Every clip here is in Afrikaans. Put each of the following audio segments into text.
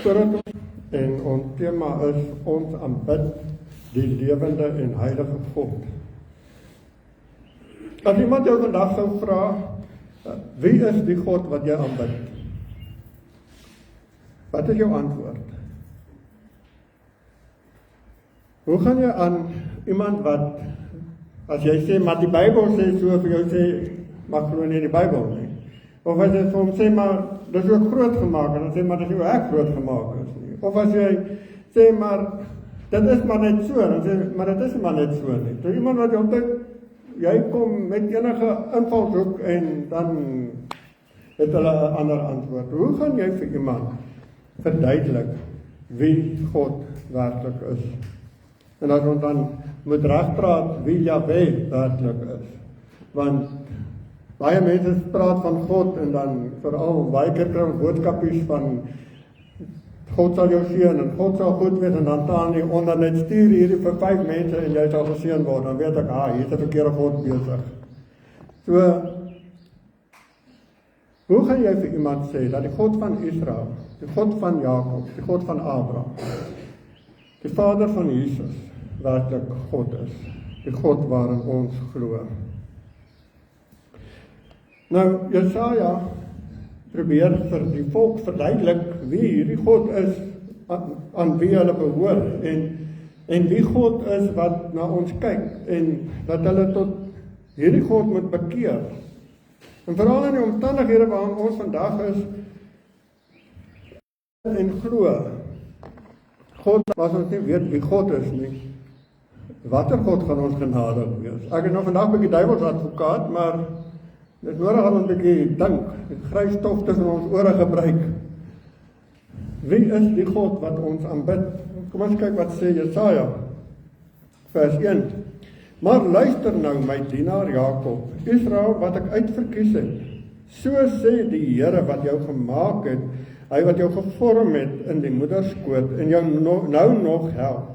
Voordat ons, en ons tema is, ons aanbid die lewende en heilige God. As iemand jou vandag sou vra, wie is die God wat jy aanbid? Wat is jou antwoord? Hoe gaan jy aan iemand wat, as jy sê, maar die Bybel sê so, vir jou sê, maar glo nie die Bybel nie. Of as jy vir hom sê, maar dis ook groot gemaak, en dan sê, maar dis nie hoe ek groot gemaak is nie. Of as jy sê, maar dit is maar net so, dan sê, maar dit is maar net so nie. So iemand wat jy altyd, jy kom met enige invalshoek en dan het hulle 'n ander antwoord. Hoe gaan jy vir iemand verduidelik wie God werklik is? En as ons dan moet regpraat wie Jahwe werklik is. Want baie mense praat van God en dan veral baie keer kry ons boodskapies van God sal jou seën en God sal goed wees en dan staan hy onder net stuur hierdie vir 5 mense en jy sal geseën word. Dan weet ek, hier is 'n verkeerde God besig. So, hoe gaan jy vir iemand sê dat die God van Israel, die God van Jakob, die God van Abraham, die Vader van Jesus werklik God is, die God waarin ons glo? Nou, Jesaja probeer vir die volk verduidelik wie hierdie God is aan wie hulle behoort en wie God is wat na ons kyk en dat hulle tot hierdie God moet bekeer. En veral in die omstandighede waarin ons vandag is en glo God, as ons nie weet wie God is nie, watter God gaan ons genadig wees? Ek is nou vandag 'n bietjie duiwelsadvokaat, maar dit is nodig dat ons 'n bietjie dink, die grys stof tussen ons ore gebruik. Wie is die God wat ons aanbid? Kom ons kyk wat sê Jesaja, vers 1. Maar luister nou my dienaar Jakob, Israel wat ek uitverkies het. So sê die Here wat jou gemaak het, hy wat jou gevorm het in die moederskoot en jou nou nog help.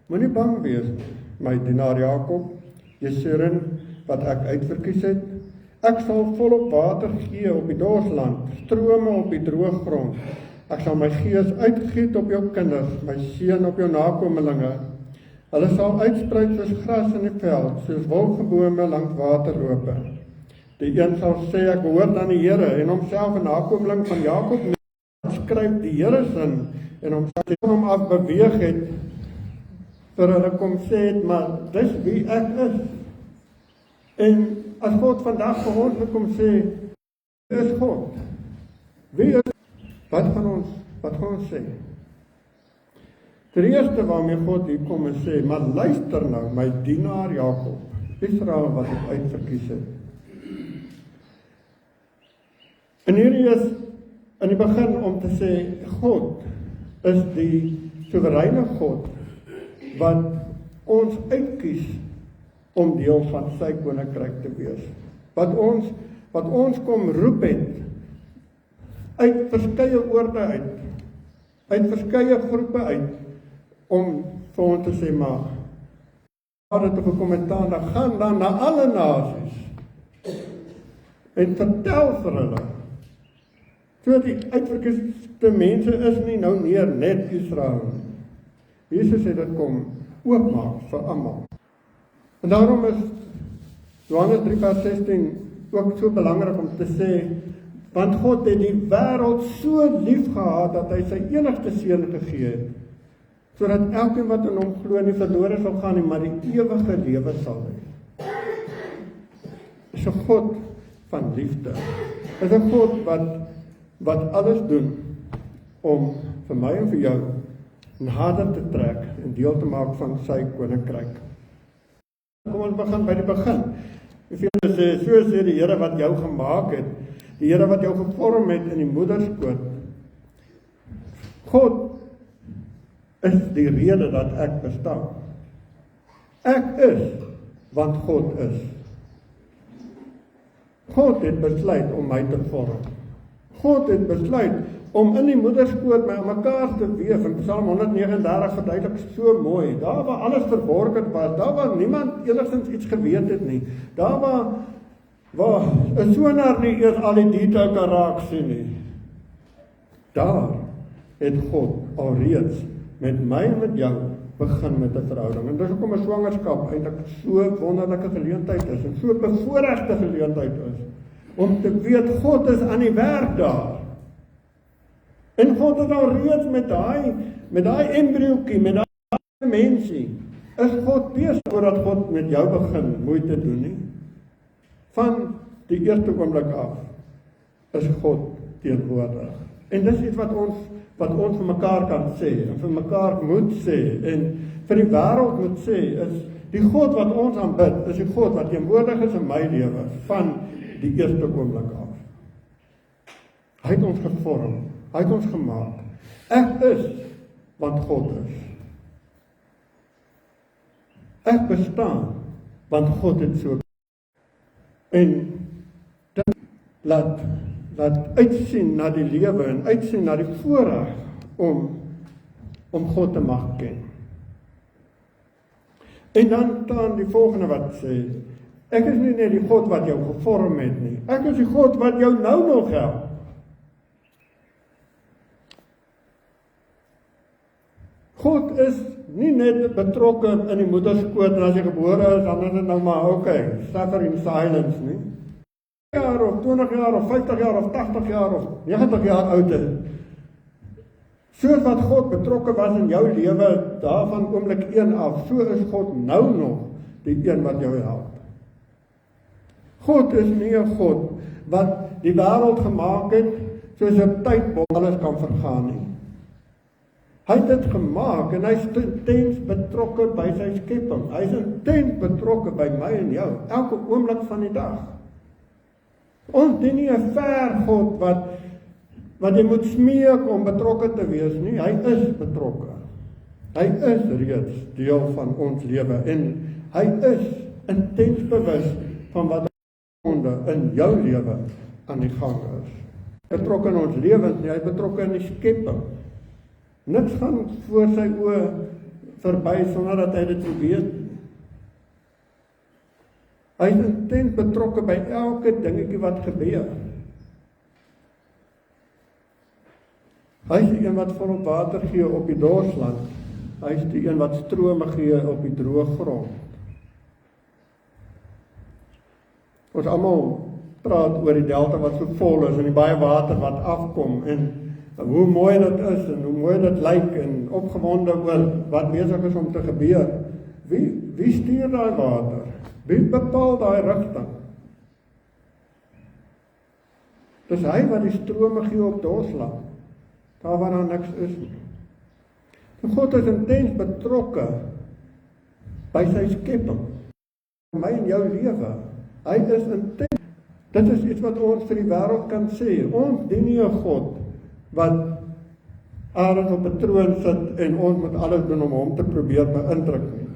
Moenie bang wees nie, my dienaar Jakob, Jeseren wat ek uitverkies het. Ek sal volop water gee op die dorsland, strome op die droë grond. Ek sal my gees uitgiet op jou kinders, my seun op jou nakomelinge. Hulle sal uitspruit soos gras in die veld, soos wilgebome langs waterlope. Die een sal sê, ek behoort aan die Here, en homself 'n nakomeling van Jakob skryf die Here sin, en homself hom af beweeg het, vir hulle kom sê het, maar dis wie ek is. En as God vandag vir ons kom sê, is God. Wie is? Wat gaan ons sê? Ten eerste waarmee God hier kom en sê, maar luister nou, my dienaar Jakob, Israel wat ek uitverkies het. En hierdie is in die begin om te sê, God is die soewereine God, wat ons uitkies om deel van sy koninkryk te wees. Wat ons kom roep het, uit verskeie oorde uit verskeie groepe uit, om vir ons te sê, maar het op 'n kommentaar, dan gaan dan na alle nasies, en vertel vir hulle, so die uitverkiesde mense is nie nou net Israel nie. Jesus het dit kom oopmaak vir almal. En daarom is Johannes 3 vers 16 ook so belangrik om te sê, want God het die wêreld so lief gehad dat hy sy enigste seun gegee het, sodat elkeen wat in hom glo nie verlore sal gaan nie, maar die ewige lewe sal hê. Is 'n God van liefde. Is 'n God wat alles doen om vir my en vir jou nader te trek en deel te maak van sy koninkryk. Kom ons begin by die begin. Efesiërs sê, so sê die Here wat jou gemaak het, die Here wat jou gevorm het in die moederskoot. God is die rede dat ek bestaan. Ek is, want God is. God het besluit om my te vorm. God het besluit om in die moederskoot my aan mekaar te weef. In Psalm 139 verduidelik so mooi. Daar waar alles verborgen was, daar waar niemand enigstens iets geweet het nie, daar waar 'n sonar nie eers al die detail kan raak sien nie, daar het God alreeds met my en met jou begin met 'n verhouding. En dis hoekom 'n swangerskap eintlik so 'n wonderlike geleentheid is en so 'n bevoorregte geleentheid is om te weet God is aan die werk daar. En God het alreeds met daai embriootjie, met daai mensie, is God besig voordat God met jou begin moeite doen nie. Van die eerste oomblik af is God teenwoordig. En dis iets wat ons vir mekaar kan sê, en vir mekaar moet sê, en vir die wêreld moet sê, is die God wat ons aanbid, is die God wat teenwoordig is in my lewe, van die eerste oomblik af. Hy het ons gevorm, hy het ons gemaak. Ek is, want God is. Ek bestaan, want God het so. En dit laat uitsien na die lewe en uitsien na die voorreg om God te mag ken. En dan staan die volgende wat sê, ek is nie net die God wat jou gevorm het nie, ek is die God wat jou nou nog help. God is nie net betrokke in die moederskoot en as jy gebore is, dan is dit nou maar okay, suffer in silence nie. Jaar of 20 jaar of 50 jaar of 80 jaar of 90 jaar oud is. Soos wat God betrokke was in jou lewe daarvan oomblik 1 af, so is God nou nog die een wat jou help. God is nie 'n God wat die wêreld gemaak het soos 'n tydbom alles kan vergaan nie. Hy het dit gemaak en hy is intens betrokke by sy skepping. Hy is intens betrokke by my en jou, elke oomblik van die dag. Ons dien nie 'n ver God wat jy moet smeek om betrokke te wees nie. Hy is betrokke. Hy is reeds deel van ons lewe en hy is intens bewus van wat in jou lewe aan die gang is. Betrokke in ons lewens, hy is betrokke in die skepping. Niks gaan voor sy oë verby sonder dat hy dit weet. Hy is intens betrokke by elke dingetjie wat gebeur. Hy is die een wat volop water gee op die dorsland. Hy is die een wat strome gee op die droë grond. Ons almal praat oor die delta wat so vol is en die baie water wat afkom en hoe mooi dit is en hoe mooi dit lyk en opgewonde oor wat besig is om te gebeur. Wie stuur daai water? Wie bepaal daai rigting? Dis hy wat die strome gee op dorsland, daar waar daar niks is nie. En God is intens betrokke by sy skepping, my en jou lewe. Hy is intens. Dit is iets wat ons vir die wêreld kan sê. Ons dien nie 'n God wat aardig op 'n troon sit en ons moet alles doen om hom te probeer beïndruk nie.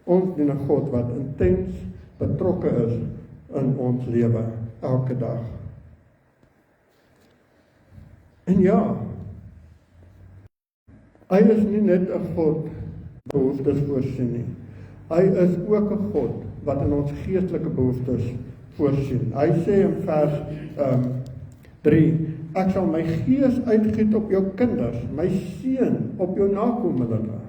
Ons dien 'n God wat intens betrokke is in ons lewe elke dag. En ja, hy is nie net 'n God wat behoeftes voorsien nie. Hy is ook 'n God wat in ons geestelike behoeftes voorsien. Hy sê in vers 3, ek sal my gees uitgiet op jou kinders, my seun op jou nakomelinge.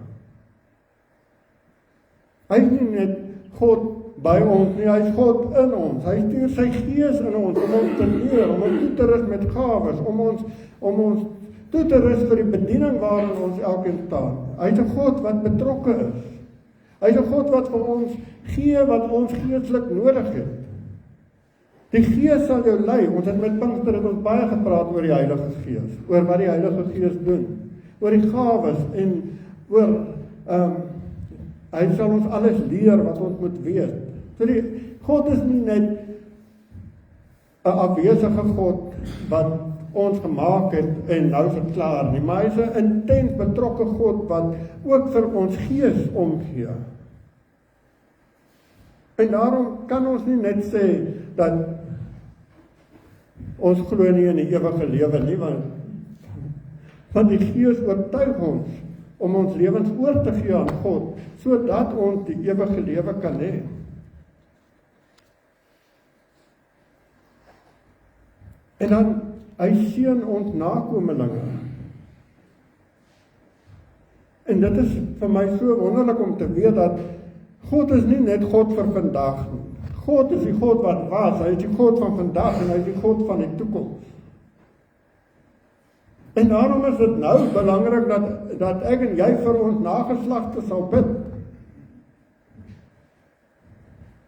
Hy is nie net God by ons nie, hy is God in ons. Hy stuur sy gees in ons om ons te leer, om ons toe te rus met gawes, om ons toe te rus vir die bediening waarin ons elkeen staan. Hy is 'n God wat betrokke is. Hy is 'n God wat vir ons gee wat ons geestelik nodig het. Die Gees sal jou lei. Ons het met Pinkster het ons baie gepraat oor die Heilige Gees, oor wat die Heilige Gees doen, oor die gawes en oor hy sal ons alles leer wat ons moet weet. So God is nie net 'n afwesige God wat ons gemaak het en nou is dit klaar nie, maar hy is 'n intens betrokke God wat ook vir ons gees omgee. En daarom kan ons nie net sê dat ons glo nie in die ewige lewe nie, want die Gees oortuig ons om ons lewens oor te gee aan God, sodat ons die ewige lewe kan hê. En dan hy seën ons nakomelinge. En dit is vir my so wonderlik om te weet dat God is nie net God vir vandag nie. God is die God wat was, hy is die God van vandag en hy is die God van die toekoms. En daarom is dit nou belangrik dat ek en jy vir ons nageslagte sal bid.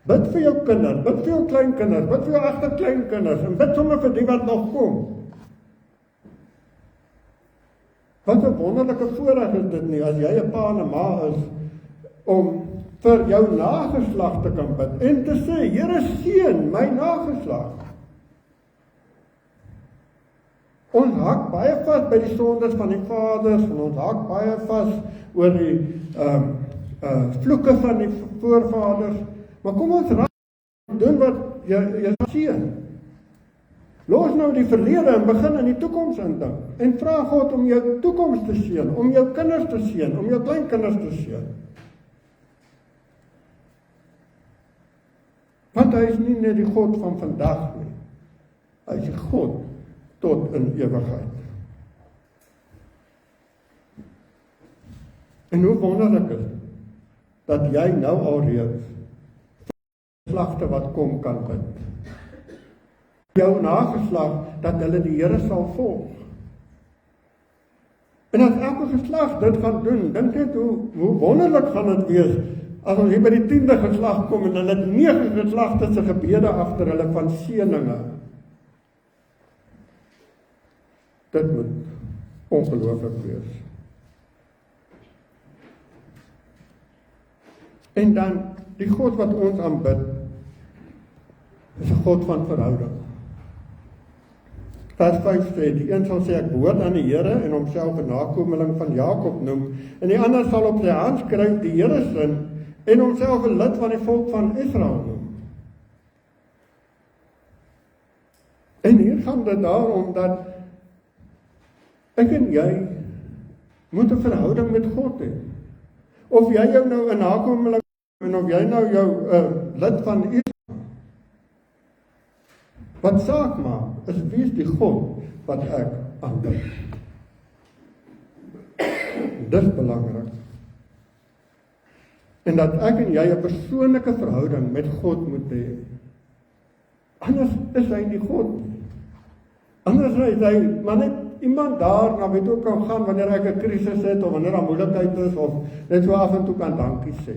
Bid vir jou kinders, bid vir jou kleinkinders, bid vir jou agterkleinkinders en bid sommer vir die wat nog kom. Wat 'n wonderlike voorreg is dit nie, as jy 'n pa en 'n ma is, om vir jou nageslag te kan bid en te sê, Here seën my nageslag. Ons hak baie vas by die sondes van die vaders, en ons hak baie vas oor die vloeke van die voorvaders, maar kom ons raak doen wat jy seën. Los nou die verlede en begin in die toekoms indink. En vra God om jou toekoms te seën, om jou kinders te seën, om jou kleinkinders te seën. Want hy is nie net die God van vandag nie. Hy is die God tot in ewigheid. En hoe wonderlik is dat jy nou alreeds geslagte wat kom kan bid. Jou nageslag, dat hulle die Here sal volg. En as elke geslag dit gaan doen, dink net hoe wonderlik gaan dit wees, as ons hier by die 10de geslag kom, en hulle het 9 geslagte se gebede agter hulle van seëninge. Dit moet ongelooflik wees. En dan, die God wat ons aanbid, is 'n God van verhouding. Vers 5 sê, die een sal sê, ek behoort aan die Here en homself 'n nakomeling van Jakob noem, en die ander sal op sy hand skryf die Here sin en homself 'n lid van die volk van Israel noem. En hier gaan dit daarom dat ek en jy moet 'n verhouding met God hê. Of jy jou nou 'n nakomeling en of jy nou jou lid van Israel. Wat saak maak, is wie is die God wat ek aanbid. Dis belangrik. En dat ek en jy 'n persoonlike verhouding met God moet hê. Anders is hy nie God nie. Anders is hy maar net iemand daar na wie toe kan gaan wanneer ek 'n krisis het of wanneer daar moeilikheid is of net so af en toe kan dankie sê.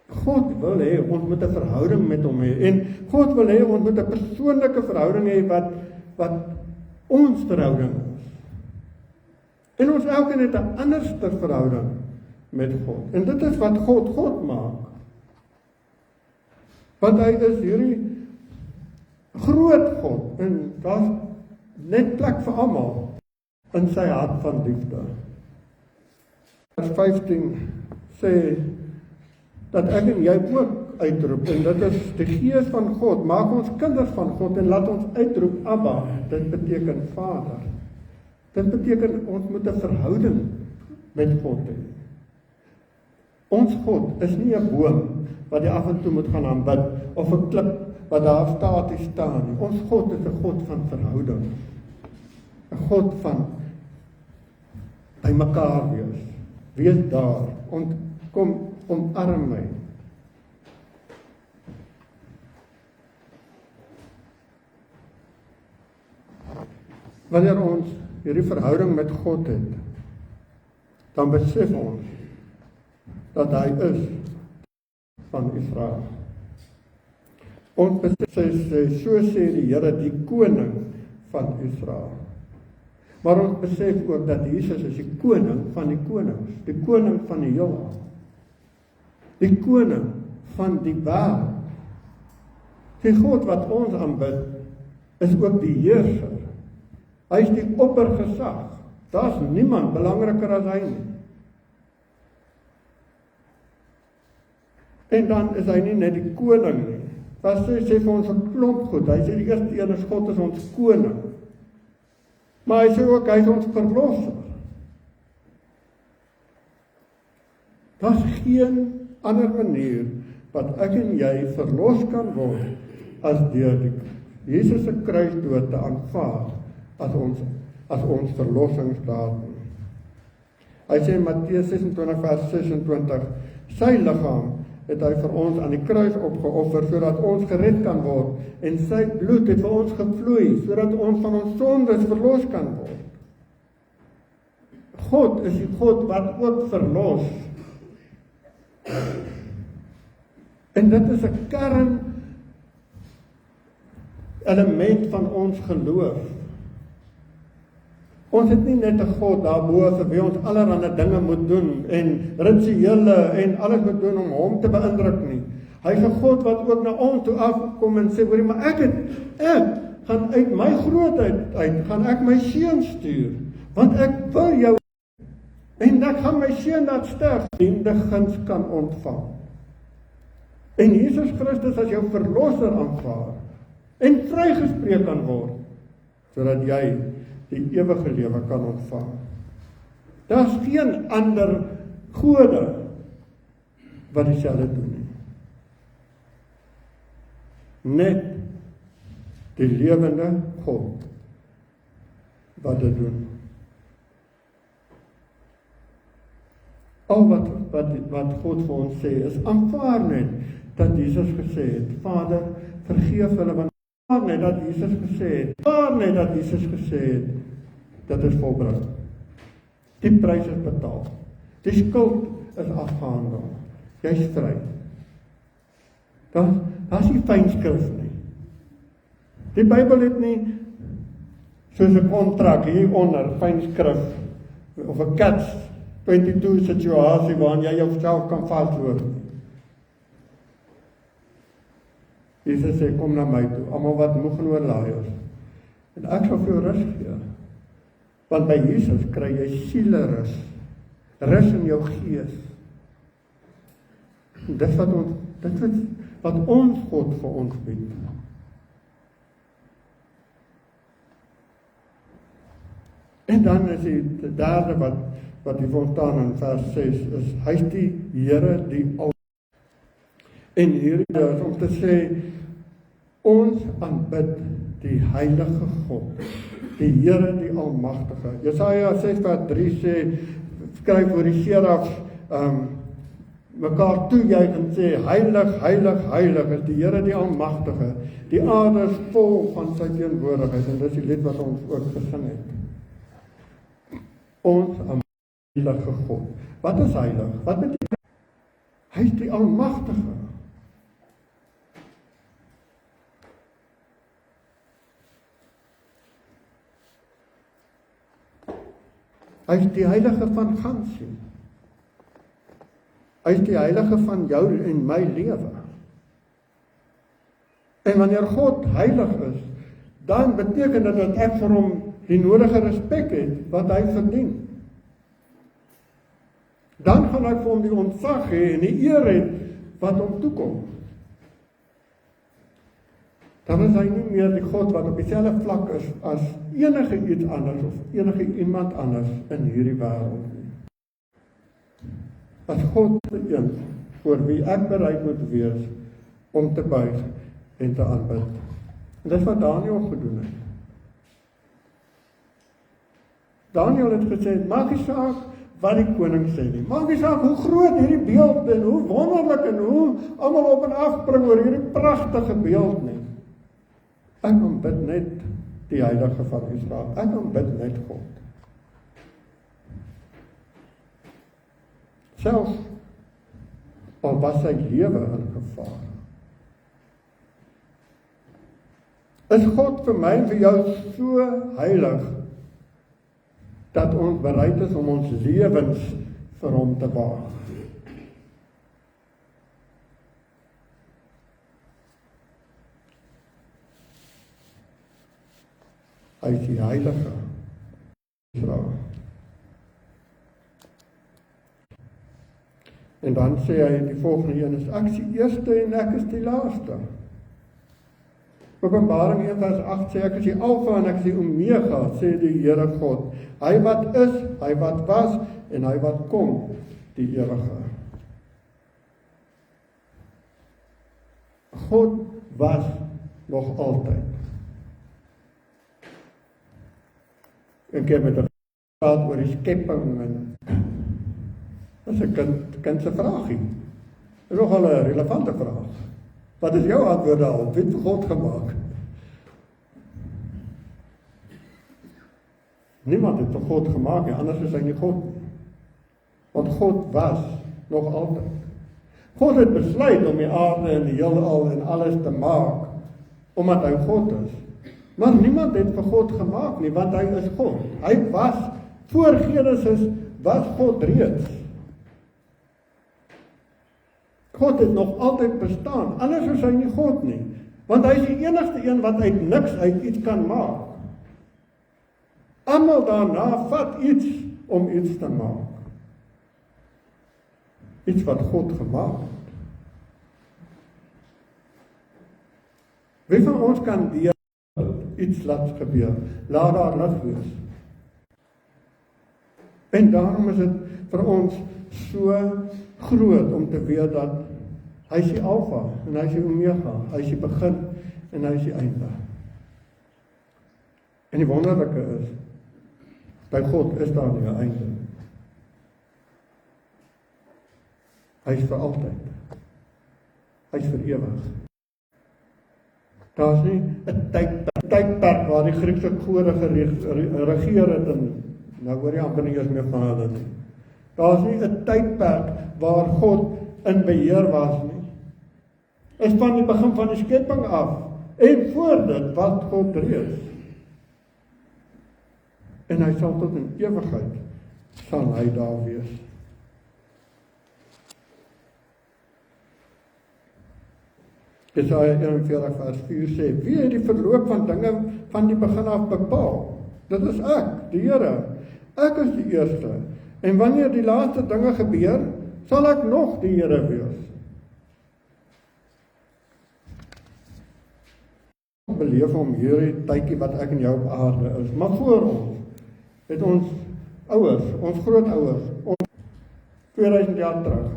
God wil hê ons moet 'n verhouding met hom hê en God wil hê ons moet 'n persoonlike verhouding hê wat ons verhouding is. En ons elkeen het 'n anderste verhouding met God. En dit is wat God maak. Want hy is hierdie groot God en daar's net plek vir almal in sy hart van liefde. Vers 15 sê dat ek en jy ook uitroep, en dit is die Gees van God, maak ons kinders van God en laat ons uitroep Abba, dit beteken Vader. Dit beteken ons moet 'n verhouding met God hê. Ons God is nie 'n boom wat jy af en toe moet gaan aanbid, of 'n klip wat daar staties staan nie. Ons God is 'n God van verhouding. 'n God van by mekaar wees. Wees daar, kom omarm my. Wanneer ons hierdie verhouding met God het, dan besef ons dat hy is van Israel. Ons besef, so sê die Here, die koning van Israel. Maar ons besef ook dat Jesus is die koning van die konings, die koning van die heelal. Die koning van die wêreld. Die God wat ons aanbid, is ook die heerser. Hy is die oppergesag. Daar's niemand belangriker as hy nie. En dan is hy nie net die koning nie. Vers 6 sê vir ons 'n klomp goed. Hy sê die eerste een is God is ons koning. Maar hy sê ook hy is ons verlosser. Daar's geen ander manier wat ek en jy verlos kan word as deur die kruis. Jesus se kruisdood te aanvaar as ons verlossingsdaad. Hy sê in Matteus 26 vers 26, sy liggaam het hy vir ons aan die kruis opgeoffer, sodat ons gered kan word, en sy bloed het vir ons gevloei, sodat ons van ons sondes verlos kan word. God is die God wat ook verlos. En dit is 'n kern element van ons geloof. Ons het nie net 'n God daarbo vir wie ons allerlei dinge moet doen en rituele en alles moet doen om hom te beïndruk nie. Hy is 'n God wat ook na ons toe afkom en sê, hoorie, maar ek gaan uit my grootheid uit, gaan ek my seun stuur, want ek wil jou, en ek gaan my seun laat sterf, en die guns kan ontvang. En Jesus Christus as jou verlosser aanvaar, en vrygespreek kan word, sodat jy die ewige lewe kan ontvang. Daar's geen ander gode wat dieselfde doen nie. Net die lewende God wat dit doen. Al wat God vir ons sê is aanvaar net dat Jesus gesê het, Vader, vergeef hulle, want net dat Jesus gesê het, net dat Jesus gesê het, dit is volbring. Die prys is betaal. Die skuld is afgehandel. Jy's vry. Daar's nie fynskrif nie. Die Bybel het nie soos 'n kontrak hieronder, fynskrif, of 'n catch-22 situasie waarin jy jouself kan vasloop. Jesus sê, kom na my toe, almal wat moeg en oorlaai is, en ek sal vir jou rus gee. Want by Jesus kry jy sielerus, rus in jou gees. Dit wat ons God vir ons bied. En dan is die derde wat hier voor staan in vers 6 is, hy is die Here die al. En hier is om te sê, ons aanbid die heilige God, die Here die Almagtige. Jesaja 6 vers 3 sê, skryf oor die serafs, mekaar toejuig en sê, heilig, heilig, heilig is die Here die Almagtige. Die aarde is vol van sy teenwoordigheid, en dis die lied wat ons ook gesing het. Ons heilige God. Wat is heilig? Wat beteken? Hy is die Almagtige. Hy is die heilige van gansie. Hy is die heilige van jou en my lewe. En wanneer God heilig is, dan beteken dit dat ek vir hom die nodige respek het wat hy verdien. Dan gaan ek vir hom die ontzag hê en die eer het wat hom toekom. Dan is hy nie meer die God wat op dieselfde vlak is as enige iets anders of enige iemand anders in hierdie wêreld nie. As God die een voor wie ek bereid moet wees om te buig en te aanbid. En dis wat Daniel gedoen het. Daniel het gesê, maak nie saak wat die koning sê nie. Maak nie saak hoe groot hierdie beeld en hoe wonderlik en hoe almal op en af spring oor hierdie pragtige beeld nie. Ek aanbid net die heilige van Israel. Ek aanbid net God. Selfs al was sy lewe in gevaar. Is God vir my en vir jou so heilig dat ons bereid is om ons lewens vir hom te waag? Hy is die heilige Israel. En dan sê hy die volgende een is, ek is die eerste en ek is die laaste. Openbaring 1 vers 8 sê, ek is die Alfa en ek is die Omega, sê die Here God. Hy wat is, hy wat was en hy wat kom, die ewige. God was nog altyd. een keer met 'n praat oor die skepping en dat is 'n kind se vraagie. Dit is nogal 'n relevante vraag. Wat is jou antwoord daarop? Wie het God gemaak? Niemand het vir God gemaak nie, anders is hy nie God nie. Want God was nog altyd. God het besluit om die aarde en die heelal en alles te maak, omdat hy God is. Maar niemand het vir God gemaak nie, want hy is God. Hy was, voor Genesis was God reeds. God het nog altyd bestaan, anders is hy nie God nie. Want hy is die enigste een wat uit niks uit iets kan maak. Almal daarna vat iets om iets te maak. Iets wat God gemaak het. Wie van ons kan deur iets laat gebeur? Laat daar lig wees. En daarom is dit vir ons so groot om te weet dat hy is die Alfa en hy is die Omega, hy is die begin en hy is die einde. En die wonderlike is, by God is daar nie 'n einde. Hy is vir altyd. Hy is vir ewig. Daar is nie 'n tydperk waar die Griekse gode geregeer het en nou hoor jy amper nie eens meer van hulle nie. Daar is nie 'n tydperk waar God in beheer was nie. Is van die begin van die skepping af en voor dit was God reeds. En hy sal tot in ewigheid sal hy daar wees. Jesaja 41 vers 4 sê, wie het die verloop van dinge van die begin af bepaal? Dit is ek, die Here. Ek is die eerste. En wanneer die laaste dinge gebeur, sal ek nog die Here wees. Ons beleef om hierdie tydjie wat ek en jou op aarde is, maar voor ons het ons ouers, ons grootouers, ons 2000 jaar terug,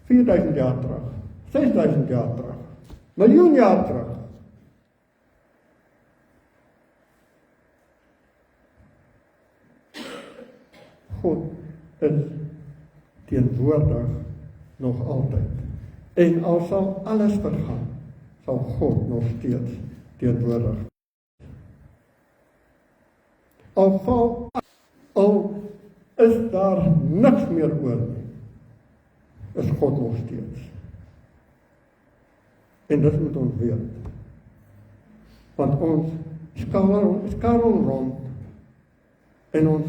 4000 jaar terug, 6000 jaar terug, miljoen jaar terug. God is teenwoordig nog altyd. En al sal alles vergaan, sal God nog steeds teenwoordig. Al is daar niks meer oor nie, is God nog steeds. En dit moet ons weet. Want ons skarrel rond en ons,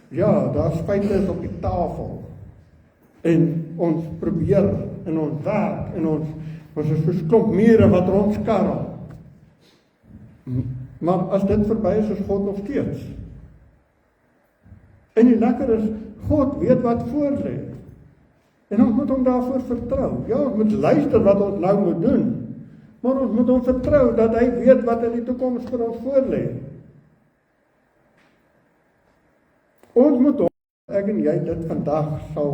ja, daar spyte is op die tafel. En ons probeer en ons werk en ons is soos klomp mure wat rondskarrel. Maar as dit verby is God nog steeds. En die lekker is, God weet wat voor lê. En ons moet hom daarvoor vertrou. Ja, ons moet luister wat ons nou moet doen. Maar ons moet hom vertrou dat hy weet wat in die toekoms vir ons voor lê. Ons moet hom, ek en jy dit vandag sal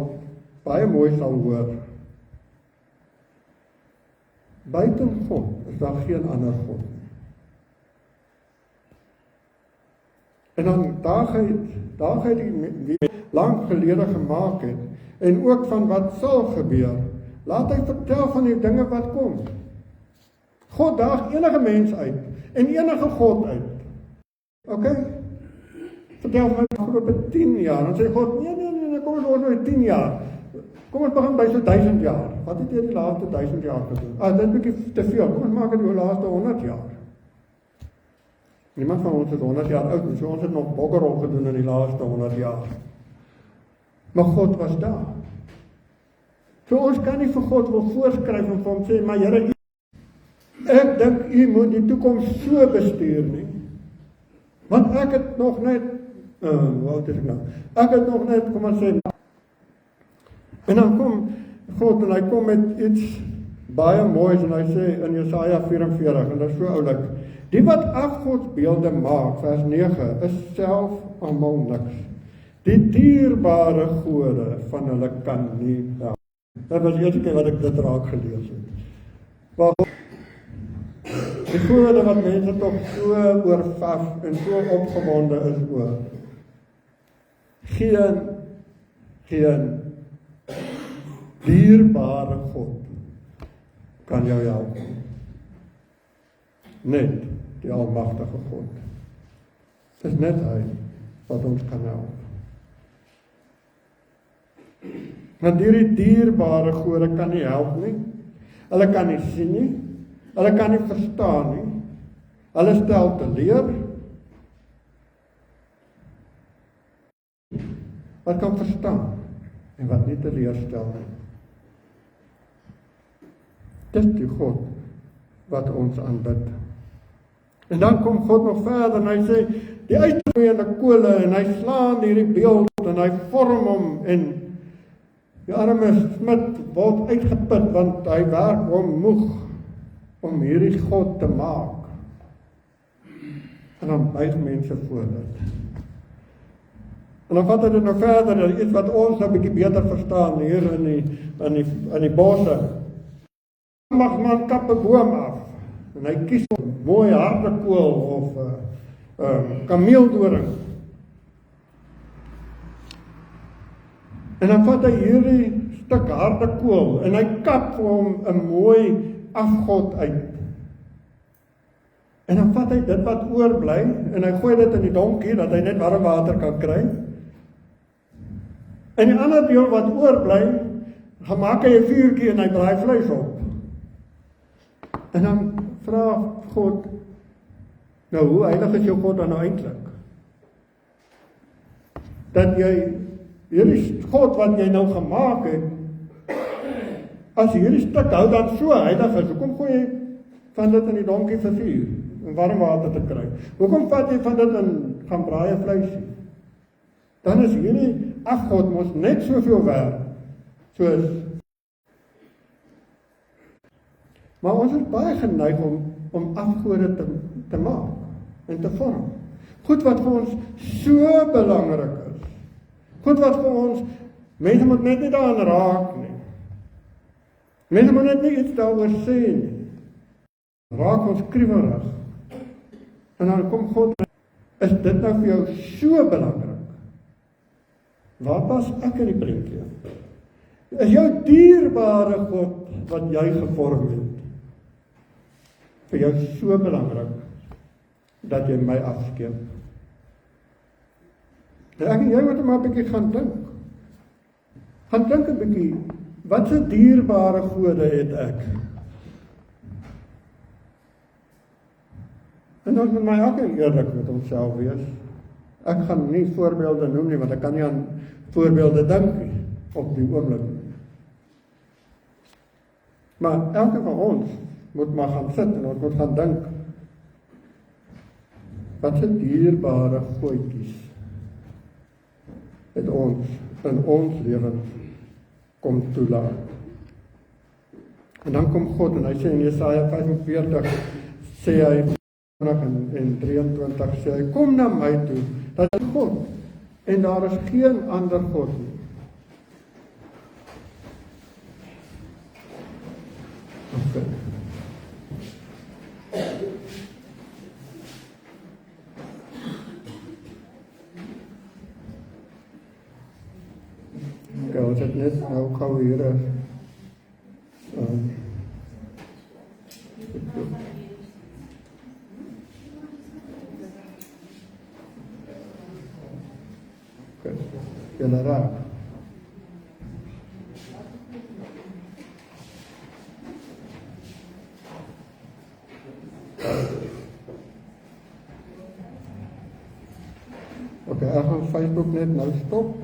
baie mooi sal hoor. Buiten God is daar geen ander God nie. En dan daag hy die lang gelede gemaak het, en ook van wat sal gebeur, laat hy vertel van die dinge wat kom. God daag enige mens uit, en enige God uit. Ok? Vertel van my afgelope 10 jaar, dan sê God, nee, kom ons oor 10 jaar. Kom ons begin by so 1000 jaar. Wat het jy die laaste 1000 jaar gedoen? Dit is 'n bietjie te veel, kom ons maak dit die laaste 100 jaar. Niemand van ons is 100 jaar oud, so ons het nog bokkerrol gedoen in die laaste 100 jaar. Maar God was daar. So ons kan nie vir God wil voorskryf en vir hom sê, maar Here, ek dink u moet die toekoms so bestuur nie. Want ek het nog net, wat is ek nou? Ek het nog net, kom ons sê, en dan kom God en hy kom met iets baie moois en hy sê in Jesaja 44, en dit is so oulik, die wat afgodsbeelde maak, vers 9, is self almal niks. Die dierbare gode van hulle kan nie help. Dat was die eerste keer wat ek dit raak gelees het. Die gode wat mense toch so oorvaf en so opgewonde is oor. Geen dierbare God kan jou help. Net die almagtige God. Het is net hy wat ons kan help. Want hierdie dierbare gode kan nie help nie. Hulle kan nie sien nie. Hulle kan nie verstaan nie. Hulle stel teleur. Wat kan verstaan en wat nie teleurstel nie. Dis die God wat ons aanbid. En dan kom God nog verder en hy sê, die uitgroeiende kole en hy slaan hierdie beeld en hy vorm hom en die arme smid word uitgeput want hy werk hom moeg om hierdie God te maak. En dan buig mense voor dit. En dan vat hy dit nou verder, iets wat ons nou 'n bietjie beter verstaan hier in die bosse. Mag man kap 'n boom af en hy kies 'n mooi harde kool of kameeldoring. En dan vat hy hierdie stuk harde kool en hy kap vir hom 'n mooi afgod uit. En dan vat hy dit wat oorbly en hy gooi dit in die donkie dat hy net warm water kan kry. En die ander deel wat oorbly, gaan maak hy 'n vuurtjie en hy braai vleis op. En dan vra God, nou hoe heilig is jou God dan nou eintlik? Dat jy hierdie God wat jy nou gemaak het, as hierdie stuk hou dan so heilig is, hoekom gooi jy van dit in die donkie vir vuur, om warm water te kry? Hoekom vat jy van dit en gaan braai vleisie? Dan is hierdie afgod mos net soveel werd, soos. Maar ons is baie geneig om afgode te maak en te vorm. Goed wat vir ons so belangrik is. Goed wat vir ons, mense moet net nie daaraan raak nie. Mense moet net nie iets daaroor sê nie. Raak ons kriewelig. En dan kom God, is dit nou vir jou so belangrik? Waar pas ek in die prentjie? Is jou dierbare God wat jy gevorm het, vir jou so belangrik, dat jy my afskeep? En ek en jy moet maar 'n bietjie gaan dink. Gaan dink 'n bietjie, wat so dierbare gode het ek? En dan moet my elkeen eerlik met homself wees. Ek gaan nie voorbeelde noem nie, want ek kan nie aan voorbeelde dink nie, op die oomblik. Maar elke van ons moet maar gaan sit en ons moet gaan dink. Wat se dierbare goedjies het ons in ons lewens kom toelaat. En dan kom God en hy sê in Jesaja 45, sê hy en 23 sê hy, kom na my toe, dat is God, en daar is geen ander God nie. Okay. Okay, ons het net nou gou hier julle raak. Okay, ek gaan Facebook net nou stop.